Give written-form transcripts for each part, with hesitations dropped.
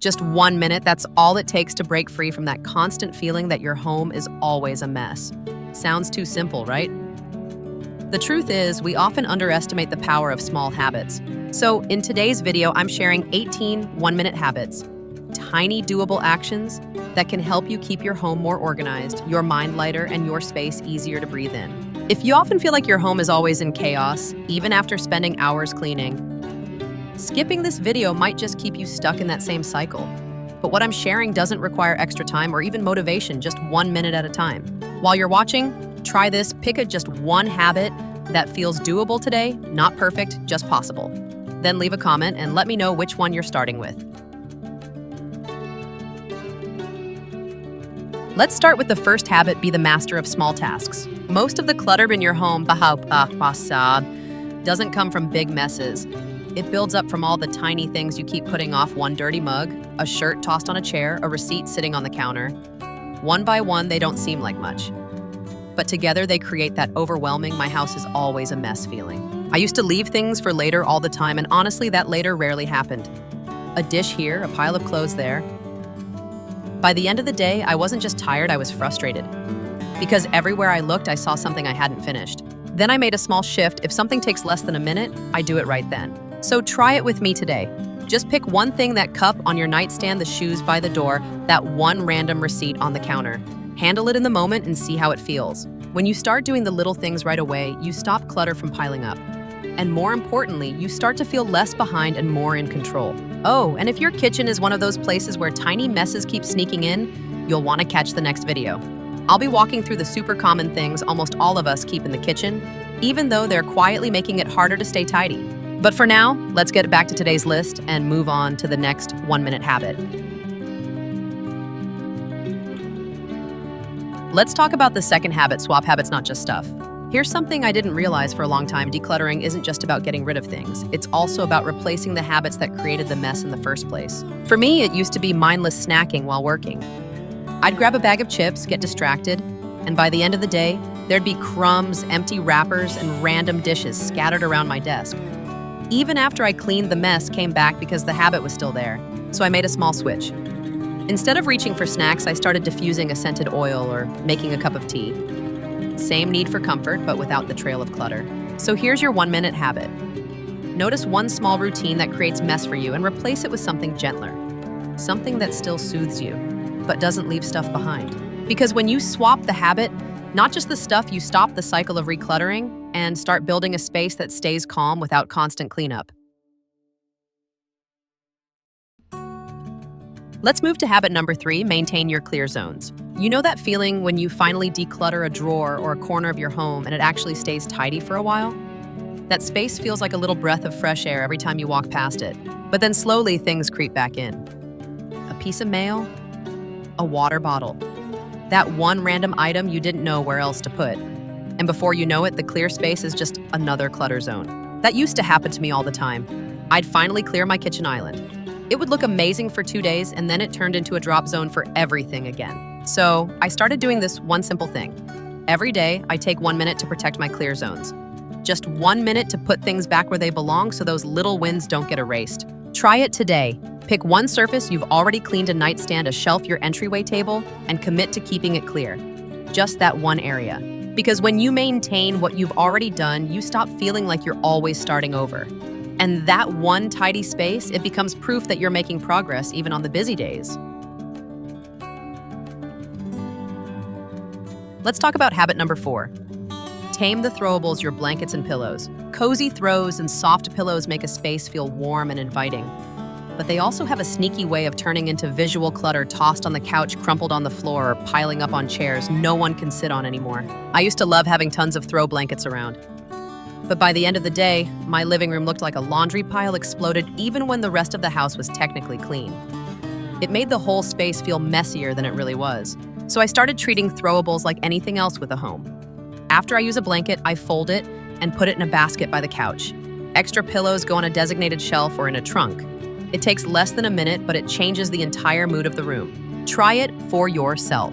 Just 1 minute, that's all it takes to break free from that constant feeling that your home is always a mess. Sounds too simple, right? The truth is, we often underestimate the power of small habits. So in today's video, I'm sharing 18 one-minute habits, tiny doable actions that can help you keep your home more organized, your mind lighter, and your space easier to breathe in. If you often feel like your home is always in chaos, even after spending hours cleaning, skipping this video might just keep you stuck in that same cycle. But what I'm sharing doesn't require extra time or even motivation, just 1 minute at a time. While you're watching, try this. Pick just one habit that feels doable today, not perfect, just possible. Then leave a comment and let me know which one you're starting with. Let's start with the first habit, be the master of small tasks. Most of the clutter in your home doesn't come from big messes. It builds up from all the tiny things you keep putting off: one dirty mug, a shirt tossed on a chair, a receipt sitting on the counter. One by one, they don't seem like much. But together they create that overwhelming, my house is always a mess feeling. I used to leave things for later all the time, and honestly, that later rarely happened. A dish here, a pile of clothes there. By the end of the day, I wasn't just tired, I was frustrated. Because everywhere I looked, I saw something I hadn't finished. Then I made a small shift. If something takes less than a minute, I do it right then. So try it with me today. Just pick one thing: that cup on your nightstand, the shoes by the door, that one random receipt on the counter. Handle it in the moment and see how it feels. When you start doing the little things right away, you stop clutter from piling up. And more importantly, you start to feel less behind and more in control. Oh, and if your kitchen is one of those places where tiny messes keep sneaking in, you'll want to catch the next video. I'll be walking through the super common things almost all of us keep in the kitchen, even though they're quietly making it harder to stay tidy. But for now, let's get back to today's list and move on to the next 1-minute habit. Let's talk about the second habit, swap habits, not just stuff. Here's something I didn't realize for a long time. Decluttering isn't just about getting rid of things. It's also about replacing the habits that created the mess in the first place. For me, it used to be mindless snacking while working. I'd grab a bag of chips, get distracted, and by the end of the day, there'd be crumbs, empty wrappers, and random dishes scattered around my desk. Even after I cleaned, the mess came back because the habit was still there. So I made a small switch. Instead of reaching for snacks, I started diffusing a scented oil or making a cup of tea. Same need for comfort, but without the trail of clutter. So here's your 1-minute habit. Notice one small routine that creates mess for you and replace it with something gentler. Something that still soothes you, but doesn't leave stuff behind. Because when you swap the habit, not just the stuff, you stop the cycle of recluttering and start building a space that stays calm without constant cleanup. Let's move to habit number 3, maintain your clear zones. You know that feeling when you finally declutter a drawer or a corner of your home and it actually stays tidy for a while? That space feels like a little breath of fresh air every time you walk past it. But then slowly things creep back in. A piece of mail, a water bottle, that one random item you didn't know where else to put. And before you know it, the clear space is just another clutter zone. That used to happen to me all the time. I'd finally clear my kitchen island. It would look amazing for 2 days, and then it turned into a drop zone for everything again. So I started doing this one simple thing. Every day, I take 1 minute to protect my clear zones. Just 1 minute to put things back where they belong so those little wins don't get erased. Try it today. Pick one surface you've already cleaned: a nightstand, a shelf, your entryway table, and commit to keeping it clear. Just that one area. Because when you maintain what you've already done, you stop feeling like you're always starting over. And that one tidy space, it becomes proof that you're making progress even on the busy days. Let's talk about habit number 4. Tame the throwables, your blankets and pillows. Cozy throws and soft pillows make a space feel warm and inviting. But they also have a sneaky way of turning into visual clutter, tossed on the couch, crumpled on the floor, or piling up on chairs no one can sit on anymore. I used to love having tons of throw blankets around. But by the end of the day, my living room looked like a laundry pile exploded even when the rest of the house was technically clean. It made the whole space feel messier than it really was. So I started treating throwables like anything else with a home. After I use a blanket, I fold it and put it in a basket by the couch. Extra pillows go on a designated shelf or in a trunk. It takes less than a minute, but it changes the entire mood of the room. Try it for yourself.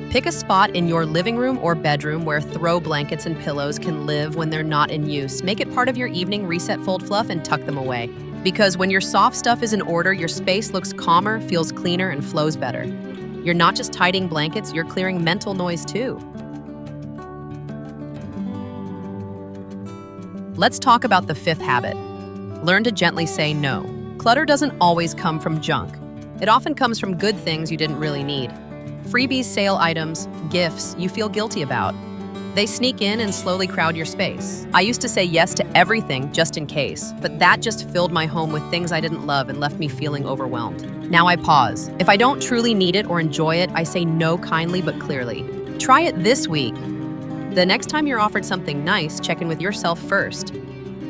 Pick a spot in your living room or bedroom where throw blankets and pillows can live when they're not in use. Make it part of your evening reset, fold, fluff, and tuck them away. Because when your soft stuff is in order, your space looks calmer, feels cleaner, and flows better. You're not just tidying blankets, you're clearing mental noise too. Let's talk about the fifth habit. Learn to gently say no. Clutter doesn't always come from junk. It often comes from good things you didn't really need. Freebies, sale items, gifts you feel guilty about. They sneak in and slowly crowd your space. I used to say yes to everything just in case, but that just filled my home with things I didn't love and left me feeling overwhelmed. Now I pause. If I don't truly need it or enjoy it, I say no kindly but clearly. Try it this week. The next time you're offered something nice, check in with yourself first.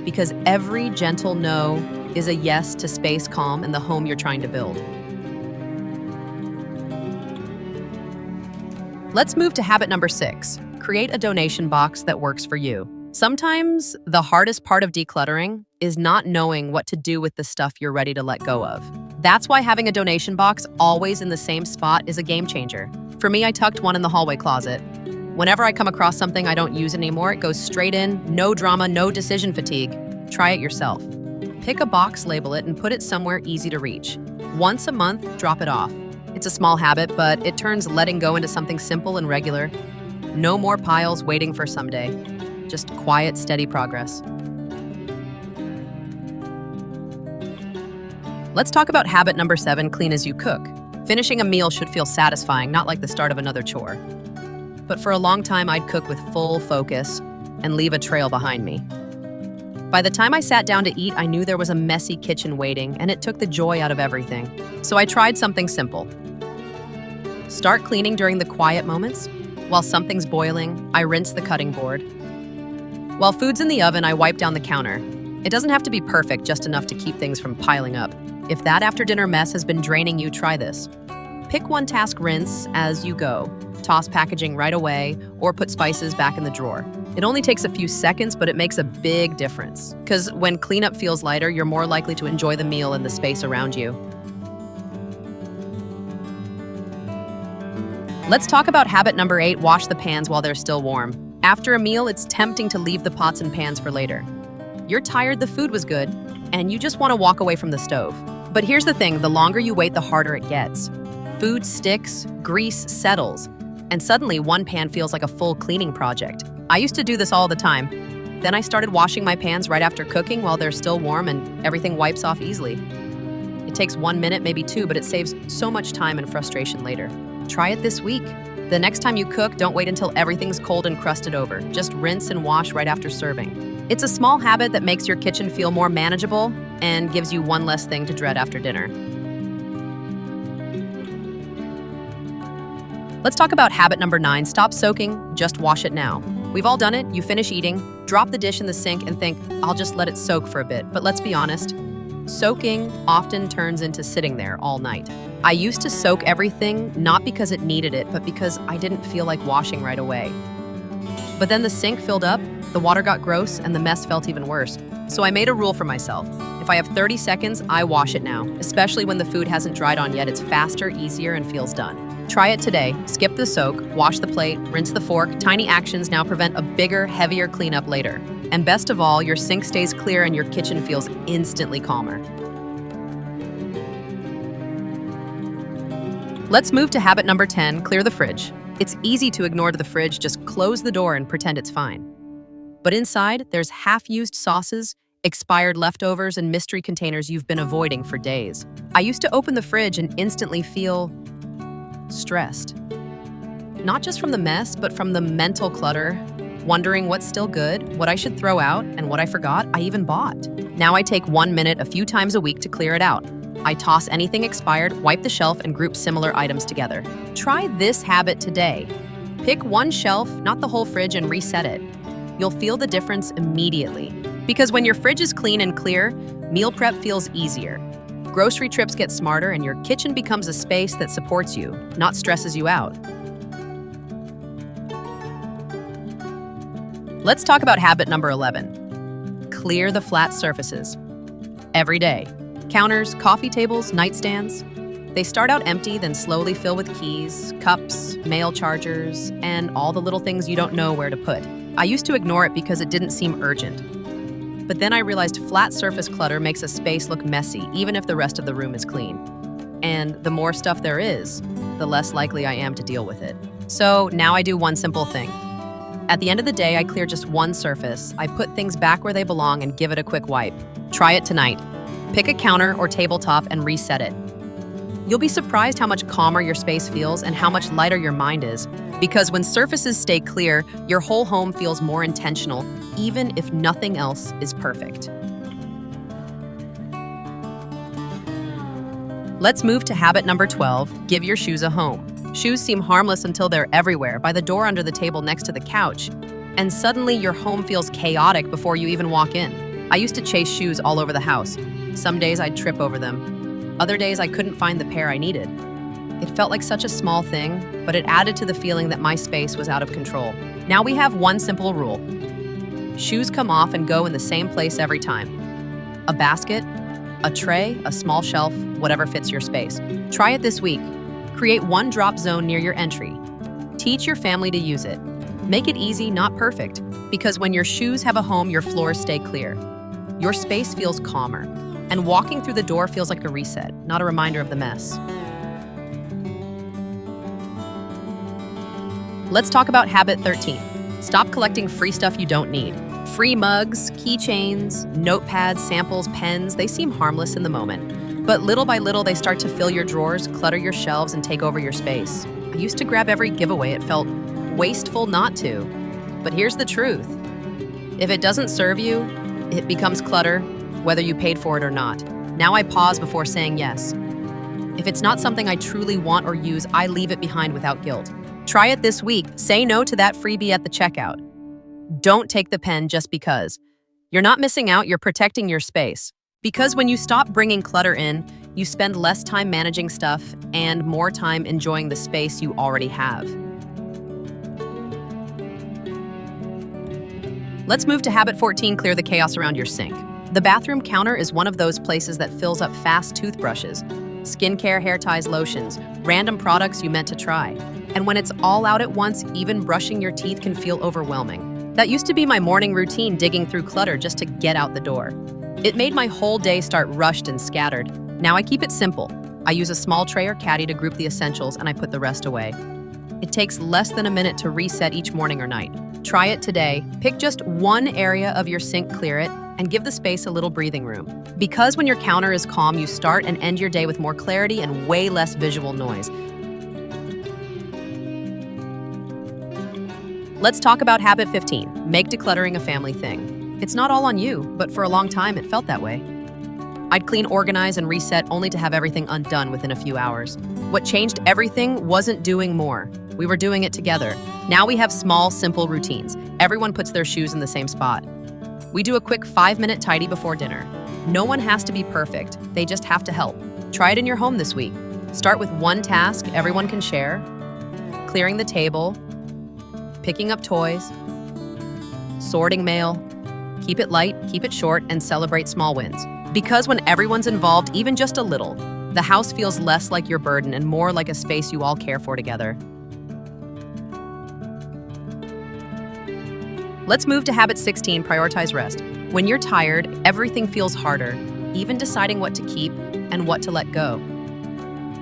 Because every gentle no is a yes to space, calm, and the home you're trying to build. Let's move to habit number 6. Create a donation box that works for you. Sometimes the hardest part of decluttering is not knowing what to do with the stuff you're ready to let go of. That's why having a donation box always in the same spot is a game changer. For me, I tucked one in the hallway closet. Whenever I come across something I don't use anymore, it goes straight in, no drama, no decision fatigue. Try it yourself. Pick a box, label it, and put it somewhere easy to reach. Once a month, drop it off. It's a small habit, but it turns letting go into something simple and regular. No more piles waiting for someday. Just quiet, steady progress. Let's talk about habit number 7, clean as you cook. Finishing a meal should feel satisfying, not like the start of another chore. But for a long time, I'd cook with full focus and leave a trail behind me. By the time I sat down to eat, I knew there was a messy kitchen waiting, and it took the joy out of everything. So I tried something simple. Start cleaning during the quiet moments. While something's boiling, I rinse the cutting board. While food's in the oven, I wipe down the counter. It doesn't have to be perfect, just enough to keep things from piling up. If that after-dinner mess has been draining you, try this. Pick one task, rinse as you go. Toss packaging right away, or put spices back in the drawer. It only takes a few seconds, but it makes a big difference. Because when cleanup feels lighter, you're more likely to enjoy the meal and the space around you. Let's talk about habit number 8, wash the pans while they're still warm. After a meal, it's tempting to leave the pots and pans for later. You're tired, the food was good, and you just want to walk away from the stove. But here's the thing, the longer you wait, the harder it gets. Food sticks, grease settles, and suddenly one pan feels like a full cleaning project. I used to do this all the time. Then I started washing my pans right after cooking while they're still warm and everything wipes off easily. It takes 1 minute, maybe 2, but it saves so much time and frustration later. Try it this week. The next time you cook, don't wait until everything's cold and crusted over. Just rinse and wash right after serving. It's a small habit that makes your kitchen feel more manageable and gives you one less thing to dread after dinner. Let's talk about habit number 9, stop soaking, just wash it now. We've all done it. You finish eating, drop the dish in the sink and think, I'll just let it soak for a bit. But let's be honest, soaking often turns into sitting there all night. I used to soak everything, not because it needed it, but because I didn't feel like washing right away. But then the sink filled up, the water got gross, and the mess felt even worse. So I made a rule for myself. If I have 30 seconds, I wash it now, especially when the food hasn't dried on yet. It's faster, easier, and feels done. Try it today. Skip the soak, wash the plate, rinse the fork. Tiny actions now prevent a bigger, heavier cleanup later. And best of all, your sink stays clear and your kitchen feels instantly calmer. Let's move to habit number 10, clear the fridge. It's easy to ignore the fridge, just close the door and pretend it's fine. But inside, there's half-used sauces, expired leftovers, and mystery containers you've been avoiding for days. I used to open the fridge and instantly feel stressed. Not just from the mess, but from the mental clutter, wondering what's still good, what I should throw out, and what I forgot I even bought. Now I take 1 minute a few times a week to clear it out. I toss anything expired, wipe the shelf, and group similar items together. Try this habit today. Pick one shelf, not the whole fridge, and reset it. You'll feel the difference immediately. Because when your fridge is clean and clear, meal prep feels easier. Grocery trips get smarter, and your kitchen becomes a space that supports you, not stresses you out. Let's talk about habit number 11. Clear the flat surfaces. Every day. Counters, coffee tables, nightstands. They start out empty, then slowly fill with keys, cups, mail chargers, and all the little things you don't know where to put. I used to ignore it because it didn't seem urgent. But then I realized flat surface clutter makes a space look messy, even if the rest of the room is clean. And the more stuff there is, the less likely I am to deal with it. So now I do one simple thing. At the end of the day, I clear just one surface. I put things back where they belong and give it a quick wipe. Try it tonight. Pick a counter or tabletop and reset it. You'll be surprised how much calmer your space feels and how much lighter your mind is. Because when surfaces stay clear, your whole home feels more intentional, even if nothing else is perfect. Let's move to habit number 12, give your shoes a home. Shoes seem harmless until they're everywhere, by the door, under the table, next to the couch. And suddenly your home feels chaotic before you even walk in. I used to chase shoes all over the house. Some days I'd trip over them. Other days I couldn't find the pair I needed. It felt like such a small thing, but it added to the feeling that my space was out of control. Now we have one simple rule. Shoes come off and go in the same place every time. A basket, a tray, a small shelf, whatever fits your space. Try it this week. Create one drop zone near your entry. Teach your family to use it. Make it easy, not perfect, because when your shoes have a home, your floors stay clear. Your space feels calmer, and walking through the door feels like a reset, not a reminder of the mess. Let's talk about habit 13. Stop collecting free stuff you don't need. Free mugs, keychains, notepads, samples, pens, they seem harmless in the moment. But little by little, they start to fill your drawers, clutter your shelves, and take over your space. I used to grab every giveaway. It felt wasteful not to. But here's the truth. If it doesn't serve you, it becomes clutter, whether you paid for it or not. Now I pause before saying yes. If it's not something I truly want or use, I leave it behind without guilt. Try it this week. Say no to that freebie at the checkout. Don't take the pen just because. You're not missing out, you're protecting your space. Because when you stop bringing clutter in, you spend less time managing stuff and more time enjoying the space you already have. Let's move to habit 14, clear the chaos around your sink. The bathroom counter is one of those places that fills up fast toothbrushes, skincare, hair ties, lotions, random products you meant to try. And when it's all out at once, even brushing your teeth can feel overwhelming. That used to be my morning routine, digging through clutter just to get out the door. It made my whole day start rushed and scattered. Now I keep it simple. I use a small tray or caddy to group the essentials, and I put the rest away. It takes less than a minute to reset each morning or night. Try it today. Pick just one area of your sink, clear it, and give the space a little breathing room. Because when your counter is calm, you start and end your day with more clarity and way less visual noise. Let's talk about habit 15. Make decluttering a family thing. It's not all on you, but for a long time it felt that way. I'd clean, organize, and reset only to have everything undone within a few hours. What changed everything wasn't doing more. We were doing it together. Now we have small, simple routines. Everyone puts their shoes in the same spot. We do a quick 5-minute tidy before dinner. No one has to be perfect. They just have to help. Try it in your home this week. Start with one task everyone can share. Clearing the table. Picking up toys. Sorting mail. Keep it light, keep it short, and celebrate small wins. Because when everyone's involved, even just a little, the house feels less like your burden and more like a space you all care for together. Let's move to habit 16, prioritize rest. When you're tired, everything feels harder, even deciding what to keep and what to let go.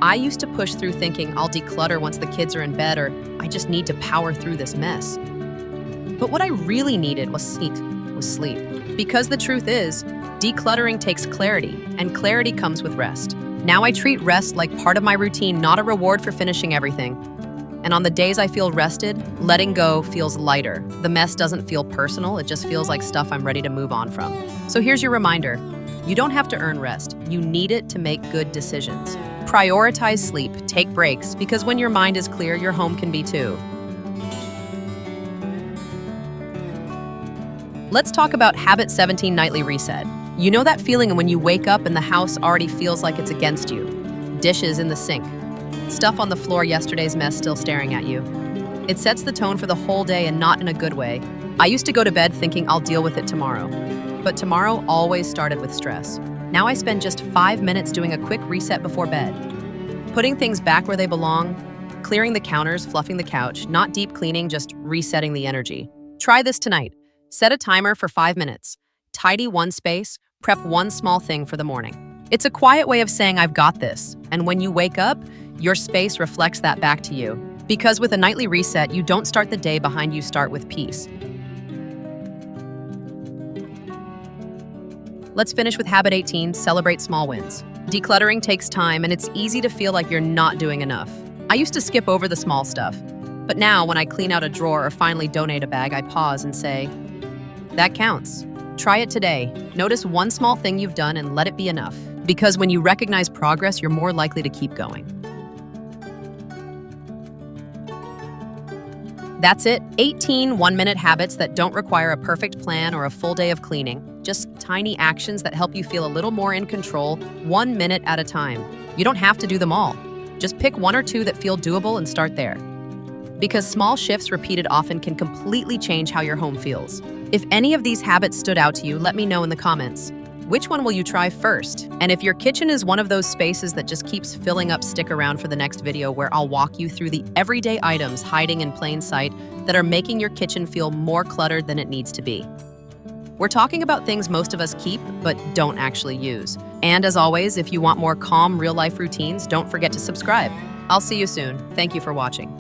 I used to push through thinking I'll declutter once the kids are in bed, or I just need to power through this mess. But what I really needed was sleep. Because the truth is, decluttering takes clarity, and clarity comes with rest. Now I treat rest like part of my routine, not a reward for finishing everything. And on the days I feel rested, letting go feels lighter. The mess doesn't feel personal, it just feels like stuff I'm ready to move on from. So here's your reminder. You don't have to earn rest. You need it to make good decisions. Prioritize sleep, take breaks, because when your mind is clear, your home can be too. Let's talk about habit 17, nightly reset. You know that feeling when you wake up and the house already feels like it's against you. Dishes in the sink. Stuff on the floor, yesterday's mess still staring at you. It sets the tone for the whole day and not in a good way. I used to go to bed thinking I'll deal with it tomorrow. But tomorrow always started with stress. Now I spend just 5 minutes doing a quick reset before bed. Putting things back where they belong, clearing the counters, fluffing the couch, not deep cleaning, just resetting the energy. Try this tonight. Set a timer for 5 minutes. tidy one space, prep one small thing for the morning. It's a quiet way of saying I've got this, and when you wake up, your space reflects that back to you. Because with a nightly reset, you don't start the day behind, you start with peace. Let's finish with habit 18, celebrate small wins. Decluttering takes time, and it's easy to feel like you're not doing enough. I used to skip over the small stuff, but now when I clean out a drawer or finally donate a bag, I pause and say, that counts. Try it today. Notice one small thing you've done and let it be enough. Because when you recognize progress, you're more likely to keep going. That's it, 18 one-minute habits that don't require a perfect plan or a full day of cleaning. Just tiny actions that help you feel a little more in control, 1 minute at a time. You don't have to do them all. Just pick one or two that feel doable and start there. Because small shifts repeated often can completely change how your home feels. If any of these habits stood out to you, let me know in the comments. Which one will you try first? And if your kitchen is one of those spaces that just keeps filling up, stick around for the next video where I'll walk you through the everyday items hiding in plain sight that are making your kitchen feel more cluttered than it needs to be. We're talking about things most of us keep but don't actually use. And as always, if you want more calm, real-life routines, don't forget to subscribe. I'll see you soon. Thank you for watching.